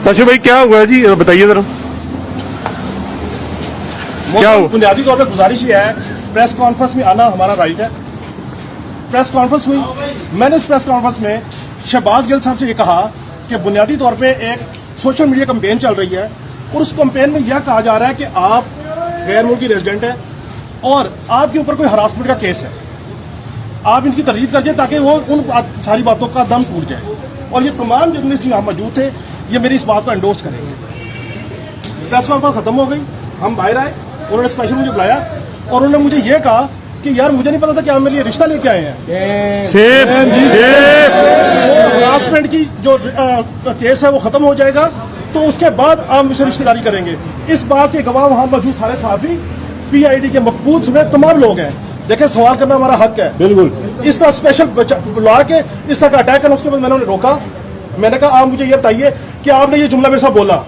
अच्छा भाई क्या हुआ जी, बताइए जरा क्या हो? बुनियादी तौर पर गुजारिश ये है, प्रेस कॉन्फ्रेंस में आना हमारा राइट है। प्रेस कॉन्फ्रेंस हुई, मैंने इस प्रेस कॉन्फ्रेंस में शहबाज गिल साहब से ये कहा कि बुनियादी तौर पे एक सोशल मीडिया कैंपेन चल रही है और उस कैंपेन में यह कहा जा रहा है कि आप गैर मुल्की रेजिडेंट हैं और आपके ऊपर कोई हरासमेंट का केस है, आप इनकी तरदीद कर दें ताकि वो उन सारी बातों का दम टूट जाए। और ये तमाम जर्नलिस्ट जो यहाँ मौजूद थे ये मेरी इस बात को एंडोर्स करेंगे। प्रेस कॉन्फ्रेंस खत्म हो गई, हम बाहर आए, उन्होंने स्पेशल मुझे बुलाया और उन्होंने मुझे ये कहा कि यार मुझे नहीं पता था कि आप मेरे लिए रिश्ता लेके आए हैं। हरासमेंट की जो केस है वो खत्म हो जाएगा तो उसके बाद आप मुझसे रिश्तेदारी करेंगे। इस बात के गवाह वहां मौजूद सारे साथी PID के मकबूल समेत तमाम लोग हैं। देखें, सवाल करना हमारा हक है, बिल्कुल। इस तरह स्पेशल बुला के इस तरह का अटैक करना, उसके बाद मैंने उन्हें रोका। मैंने कहा आप मुझे ये बताइए कि आपने ये जुमला मेरे साथ बोला,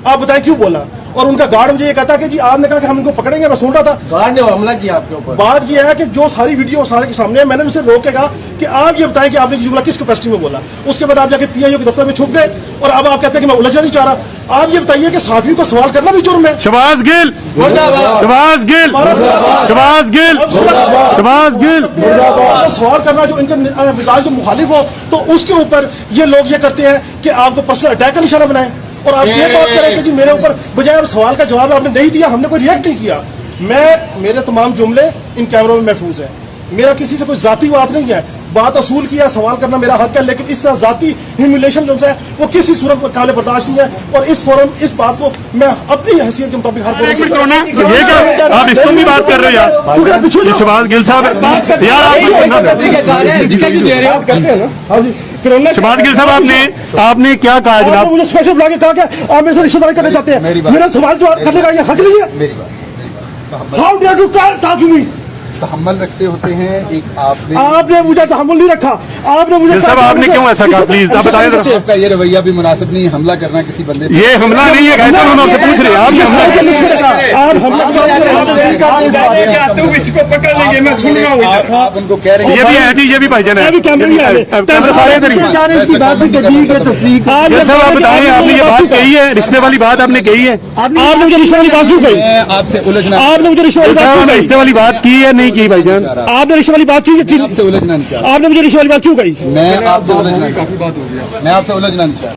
आप बताएं क्यों बोला। और उनका गार्ड मुझे ये कहता कि जी आपने कहा कि हम इनको पकड़ेंगे, मैं सुन रहा था। गार्ड ने हमला किया आपके ऊपर। बात ये है कि जो सारी वीडियो सारे के सामने है, मैंने उनसे रोक के कहा कि आप ये बताएं कि आपने ये जुमला किस कैपेसिटी में बोला। उसके बाद आप जाके PIO के दफ्तर में छुप गए और अब आप कहते हैं कि मैं उलझना नहीं चाह रहा। आप ये बताइए कि सहाफियों को सवाल करना भी जुर्म है। शहबाज गिल, शहबाज गिल, शहबाज गिल, शहबाज गिल, सवाल करना जो इनके मिजाज जो मुखालिफ हो तो उसके ऊपर ये लोग ये करते हैं कि आपको पर्सनल अटैक का निशाना बनाए और आप ये बात करें कि जी मेरे ऊपर बजाय अब सवाल का जवाब आपने नहीं दिया, हमने कोई रिएक्ट नहीं किया। मेरे तमाम जुमले इन कैमरों में महफूज हैं। मेरा किसी से कोई जाती बात नहीं है, बात असूल की है, सवाल करना मेरा हक है, लेकिन इस तरह जाती ह्यूमिलेशन जो है वो किसी सूरत में काबिल बर्दाश्त नहीं है। और इस फोरम इस बात को मैं अपनी हैसियत के मुताबिक हर ये क्या आप इस पर भी बात कर रहे हो यार? शहबाज गिल साहब शहबाज गिल साहब आपने क्या कहा जनाब? मुझे स्पेशल बुला के कहा कि आप मेरे से रिश्तेदारी करना चाहते हैं, मेरा सवाल जवाब करने का ये हक नहीं है। How dare to talk to me? तहम्मुल रखते होते हैं, एक आपने मुझे तहम्मुल नहीं रखा, आपने मुझे सब आपने क्यों ऐसा कहा? प्लीज आप बताइए जरा। आपका ये रवैया भी मुनासिब नहीं है, हमला करना किसी बंदे पे। ये हमला नहीं है, कैसा हम आपसे पूछ रहे हैं? आप इसको पकड़ लेंगे, मैं सुन रहा हूँ। आप उनको कह रहे हैं ये भी है जी, ये भी भाईजान है, सारे इधर ही हैं। ये सब आप बताएं, आपने ये बात कही है, रिश्ते वाली बात आपने कही है? आपने मुझे रिश्ते वाली बात क्यों कही? आपसे उलझना, आपने मुझे रिश्ते वाली बात क्यों कही? रिश्ते वाली बात की है नहीं की भाईजान? आपने रिश्ते वाली बात की? आपसे उलझना नहीं चाहता, आपने मुझे रिश्ते वाली बात क्यों कही? मैं आपसे उलझना नहीं चाहता।